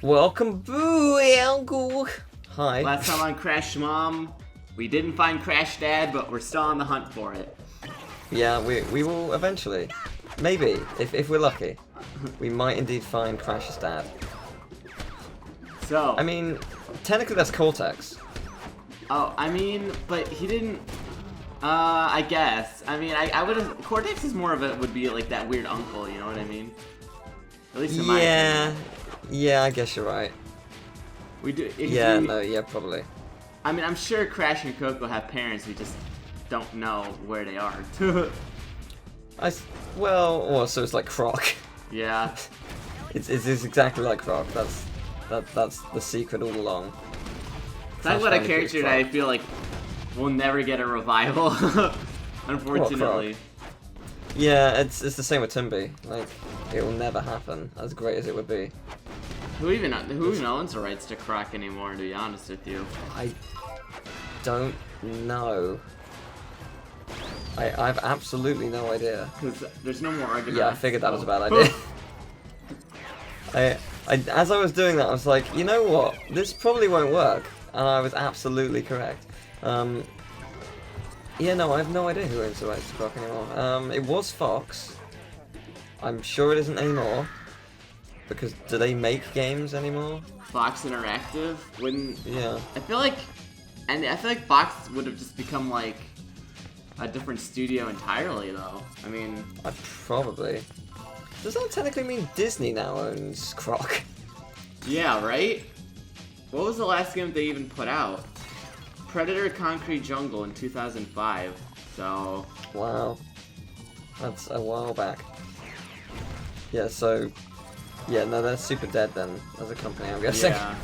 Welcome, boo, Uncle. Hi. Last time on Crash Mom, we didn't find Crash Dad, but we're still on the hunt for it. Yeah, we will eventually. Maybe, if we're lucky. We might indeed find Crash's dad. So... I mean, technically that's Cortex. Oh, I mean, but he didn't... I guess. I mean, I would have... Cortex is more of a... would be like that weird uncle, you know what I mean? At least in my opinion. Yeah, I guess you're right. We do... Yeah, probably. I mean, I'm sure Crash and Coco have parents, we just don't know where they are. Well, so it's like Croc. Yeah. It's exactly like Croc. That's the secret all along. Talk about a character that I feel like will never get a revival, unfortunately. Yeah, it's the same with Timby. Like, it will never happen, as great as it would be. Who even owns the rights to Croc anymore, to be honest with you? I don't know. I've absolutely no idea. Because there's no more argument. Yeah, I figured that was a bad idea. As I was doing that, I was like, you know what? This probably won't work. And I was absolutely correct. Yeah, no, I have no idea who owns the rights to Croc anymore. It was Fox. I'm sure it isn't anymore. Because do they make games anymore? Fox Interactive wouldn't. Yeah. I feel like Fox would have just become like a different studio entirely, though. I mean, probably. Does that technically mean Disney now owns Croc? Yeah, right? What was the last game they even put out? Predator Concrete Jungle in 2005. So. Wow. That's a while back. Yeah, so. Yeah, no, they're super dead then, as a company, I'm guessing. Yeah.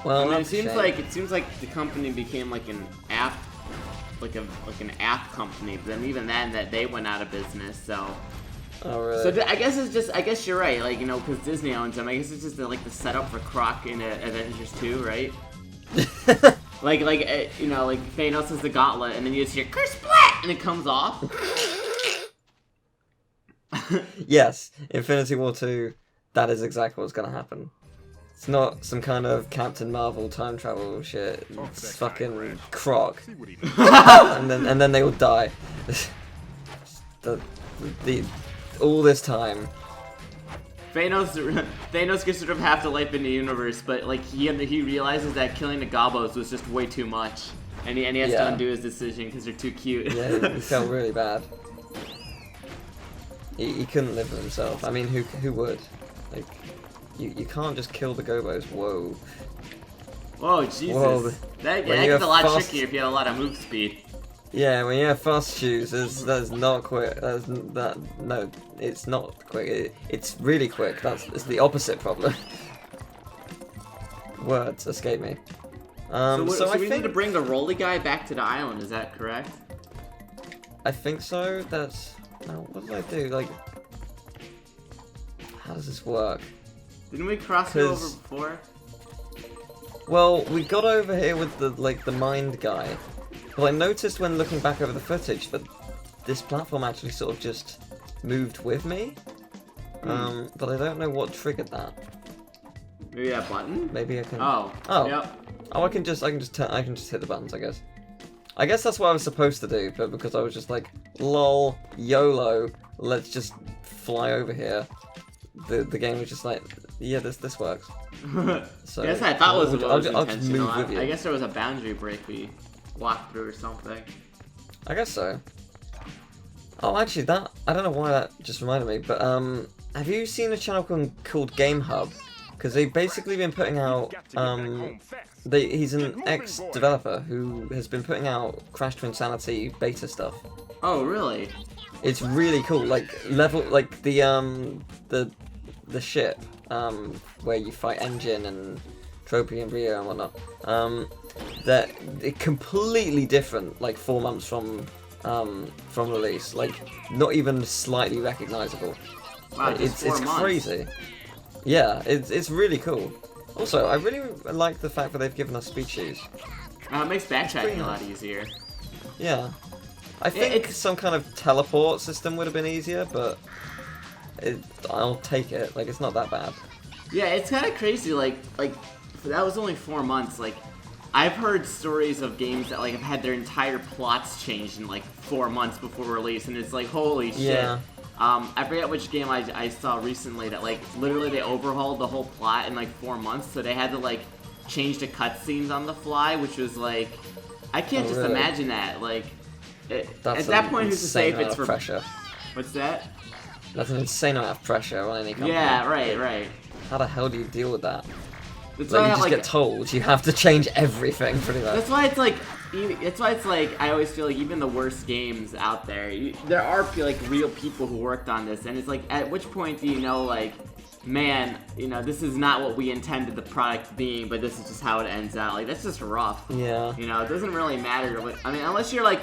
Well, I mean, it seems like the company became like an app, like an app company. But then even then, that they went out of business. So. Oh really? So I guess you're right. Like, you know, because Disney owns them. I guess it's just like the setup for Croc in Avengers 2, right? like you know, like Thanos is the gauntlet, and then you just hear "Kersplat" and it comes off. Yes, Infinity War 2, that is exactly what's gonna happen. It's not some kind of Captain Marvel time travel shit. It's fucking Croc. and then they will die. All this time. Thanos gets sort of half the life in the universe, but like he realizes that killing the Gobos was just way too much, and he has to undo his decision because they're too cute. Yeah, he felt really bad. He couldn't live with himself. I mean, who would? Like, you can't just kill the Gobos. Whoa. Whoa, Jesus. Whoa. That gets a lot trickier if you have a lot of move speed. Yeah, when you have fast shoes, that's not quick. No, it's not quick. It's really quick. It's the opposite problem. Words escape me. So we need to bring the Rolly guy back to the island. Is that correct? I think so. Now, what did I do? Like, how does this work? Didn't we cross it over before? Well, we got over here with the mind guy. But I noticed when looking back over the footage that this platform actually sort of just moved with me. But I don't know what triggered that. Maybe that button? Maybe I can. Oh. Yep. Oh, I can just hit the buttons, I guess. I guess that's what I was supposed to do, but because I was just like, lol, YOLO, let's just fly over here. The game was just like, yeah, this works. So I guess I thought it was I'll just move with you. I guess there was a boundary break we walked through or something. I guess so. Oh, actually, I don't know why that just reminded me, but have you seen a channel called Game Hub? Because they've basically been putting out, he's an ex-developer who has been putting out Crash to Insanity beta stuff. Oh, really? It's really cool. Like the ship, where you fight Engine and Tropy and Rio and whatnot. That it completely different. Like 4 months from release. Like not even slightly recognizable. Wow, it's months. Crazy. Yeah, it's really cool. Also, I really like the fact that they've given us speed shoes. It makes backtracking a lot easier. Yeah. I think some kind of teleport system would have been easier, but I'll take it. Like, it's not that bad. Yeah, it's kind of crazy. Like that was only 4 months. Like, I've heard stories of games that like have had their entire plots changed in like 4 months before release, and it's like, holy shit. Yeah. I forget which game I saw recently that like literally they overhauled the whole plot in like 4 months, so they had to like change the cutscenes on the fly, which was like, I can't just really? imagine that. Like, at That's that point, who's to say if insane it's amount of for pressure. What's that? That's an insane amount of pressure on any company. Yeah, right. How the hell do you deal with that? That's Like, why you I just like, get told you have to change everything, pretty much. That's why it's like I always feel like even the worst games out there, there are like real people who worked on this, and it's like, at which point do you know, like, man, you know, this is not what we intended the product being, but this is just how it ends out. Like, that's just rough. Yeah. You know, it doesn't really matter. I mean, unless you're like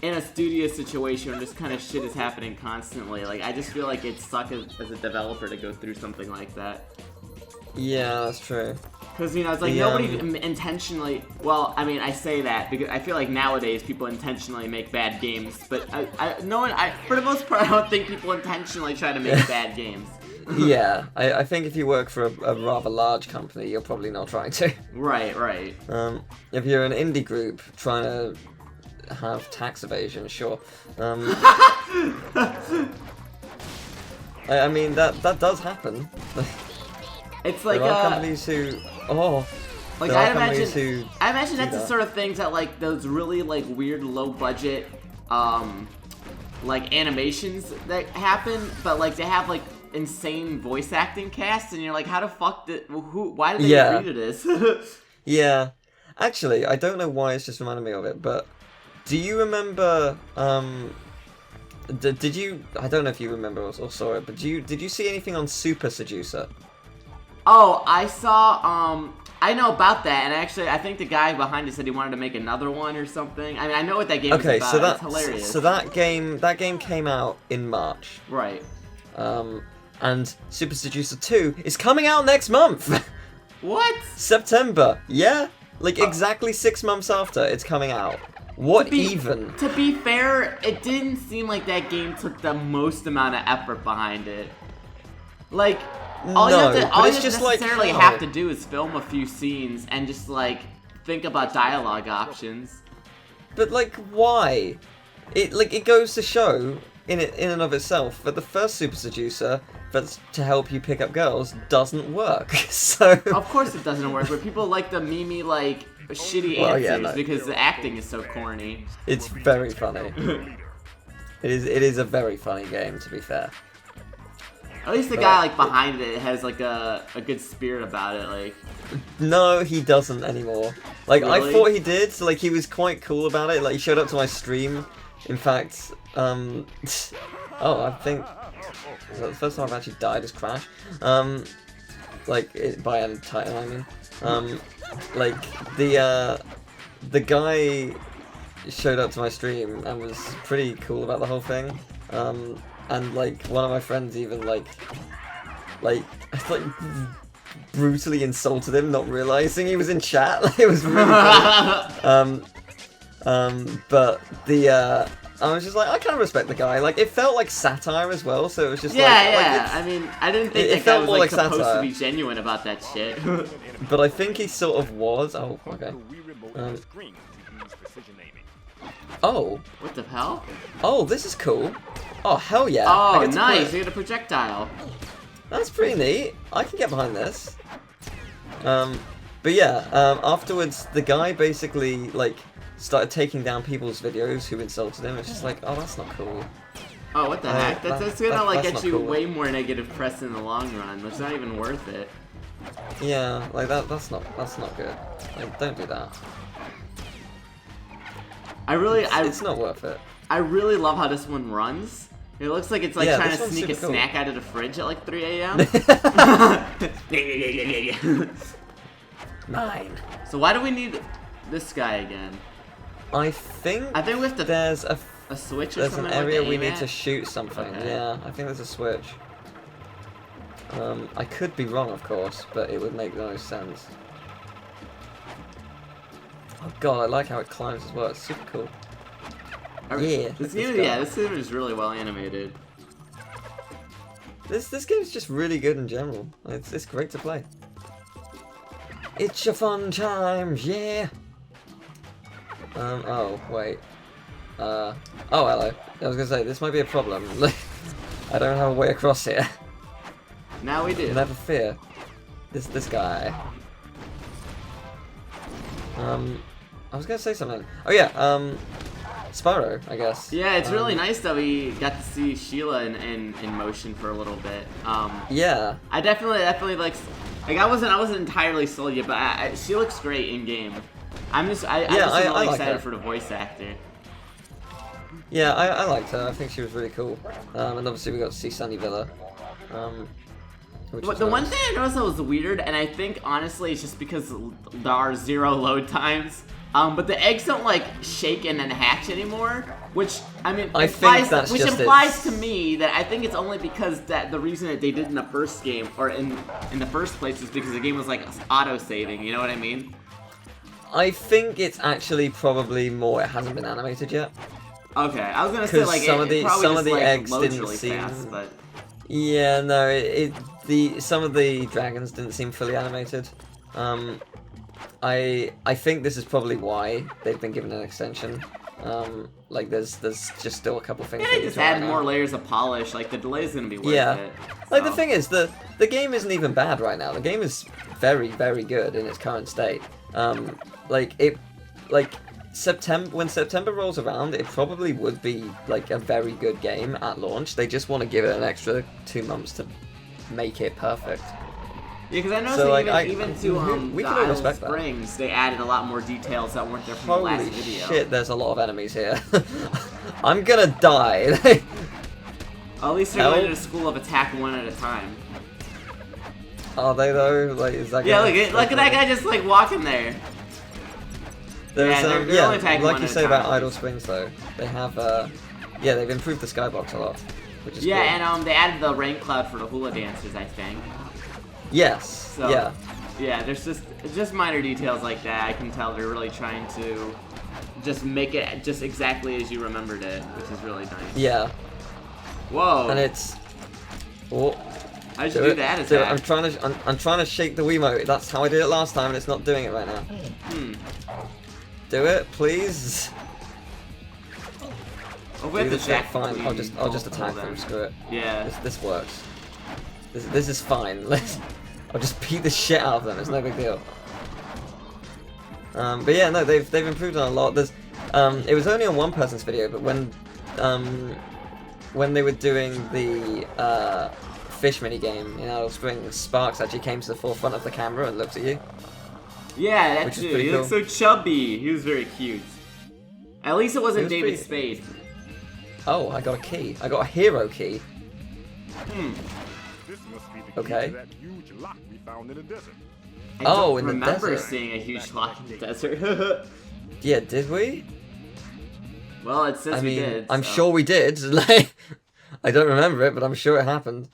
in a studio situation where this kind of shit is happening constantly. Like, I just feel like it sucks as a developer to go through something like that. Yeah, that's true. Because, you know, it's like nobody intentionally... Well, I mean, I say that because I feel like nowadays people intentionally make bad games. But for the most part, I don't think people intentionally try to make bad games. Yeah, I think if you work for a rather large company, you're probably not trying to. Right. If you're an indie group trying to have tax evasion, sure. I mean, that does happen. It's like there are companies who like I imagine that's the sort of things that like those really like weird low budget like animations that happen, but like they have like insane voice acting casts, and you're like, how the fuck why did they agree to this? Yeah, actually, I don't know why it's just reminded me of it, but do you remember did you, I don't know if you remember or saw it, but did you see anything on Super Seducer? Oh, I saw, I know about that, and actually, I think the guy behind it said he wanted to make another one or something. I mean, I know what that game is about. So it's hilarious. So that game came out in March. Right. And Super Seducer 2 is coming out next month! What? September, yeah? Like, exactly 6 months after it's coming out. What even? To be fair, it didn't seem like that game took the most amount of effort behind it. Like... All you necessarily have to do is film a few scenes and just, like, think about dialogue options. But, like, why? It goes to show, in and of itself, that the first Super Seducer, that's to help you pick up girls, doesn't work, so... Of course it doesn't work, but people like the meme-y, like, shitty answers because the acting is so corny. It's very funny. It is a very funny game, to be fair. At least the guy like behind it has like a good spirit about it, like. No, he doesn't anymore. Like, really? I thought he did. Like, he was quite cool about it. Like, he showed up to my stream. In fact, I think the first time I've actually died is Crash. Like by a title, I mean. Like the guy showed up to my stream and was pretty cool about the whole thing. And like one of my friends even like brutally insulted him, not realizing he was in chat. It was really funny. But I was just like, I kind of respect the guy. Like, it felt like satire as well, so it was just yeah. I mean, I didn't think that guy was like supposed satire. to be genuine about that shit. But I think he sort of was. Oh, okay. Oh. What the hell? Oh, this is cool. Oh, hell yeah. Oh, nice. You get a projectile. That's pretty neat. I can get behind this. But yeah, afterwards, the guy basically, like, started taking down people's videos who insulted him. It's just like, oh, that's not cool. Oh, what the heck? That's gonna, like, get you cool. way more negative press in the long run. It's not even worth it. Yeah, like, that's not good. Like, don't do that. It's not worth it. I really love how this one runs. It looks like it's like trying to sneak a cool. snack out of the fridge at like 3 a.m. 9. So why do we need this guy again? I think we have to. There's a switch or there's something. an area we need need to shoot something. Okay. Yeah, I think there's a switch. I could be wrong, of course, but it would make no sense. Oh god, I like how it climbs as well. It's super cool. This game is really well animated. This game's just really good in general. It's great to play. It's your fun times, yeah. Oh wait. Oh hello. I was gonna say this might be a problem. I don't have a way across here. Now we do. Never fear. This guy. I was gonna say something. Oh yeah. Spyro, I guess. Yeah, it's really nice that we got to see Sheila in motion for a little bit. Yeah. I definitely like I wasn't entirely sold yet, but she looks great in game. I'm just really excited for the voice actor. Yeah, I liked her. I think she was really cool. And obviously we got to see Sunnyvilla. The one thing I noticed that was weird, and I think honestly it's just because there are 0 load times. But the eggs don't like shake and then hatch anymore, which I mean implies to me that I think it's only because that the reason that they did in the first game or in the first place is because the game was like auto saving. You know what I mean? I think it's actually probably more it hasn't been animated yet. Okay, I was gonna say like some of the eggs didn't really seem. Fast, but... Yeah, no, some of the dragons didn't seem fully animated. I think this is probably why they've been given an extension. Like there's just still a couple things. Yeah, they just add more layers of polish. Like the delay is gonna be worth it. Like the thing is, the game isn't even bad right now. The game is very, very good in its current state. When September rolls around, it probably would be like a very good game at launch. They just want to give it an extra 2 months to make it perfect. Yeah, because I noticed that even to the Isle of Springs, they added a lot more details that weren't there from the last video. Holy shit, there's a lot of enemies here. I'm gonna die. At least they're going to the school of attack one at a time. Are they though? Like, is that? Yeah, look at that guy just like walking there. There's, like you say about Idle Springs though, they have they've improved the skybox a lot, which is cool. And they added the rain cloud for the hula dancers, I think. Yes. So, yeah. Yeah, there's just minor details like that. I can tell they're really trying to just make it just exactly as you remembered it, which is really nice. Yeah. Whoa. And it's. Oh. I should do that attack. I'm trying to shake the Wiimote. That's how I did it last time, and it's not doing it right now. Do it, please. Oh, with the jack. Fine. I'll just attack them. Screw it. Yeah. This works. This is fine. I'll just beat the shit out of them. It's no big deal. But yeah, no, they've improved on a lot. There's it was only on one person's video, but when they were doing the fish minigame in Idle Springs, Sparks actually came to the forefront of the camera and looked at you. Yeah, that's true. He looked so chubby. He was very cute. At least it wasn't David Spade. Oh, I got a key. I got a hero key. This must be the key to that huge lock we found in the desert. I don't remember seeing a huge lock in the desert. Yeah, did we? Well, it says we did. I'm sure we did. Like, I don't remember it, but I'm sure it happened.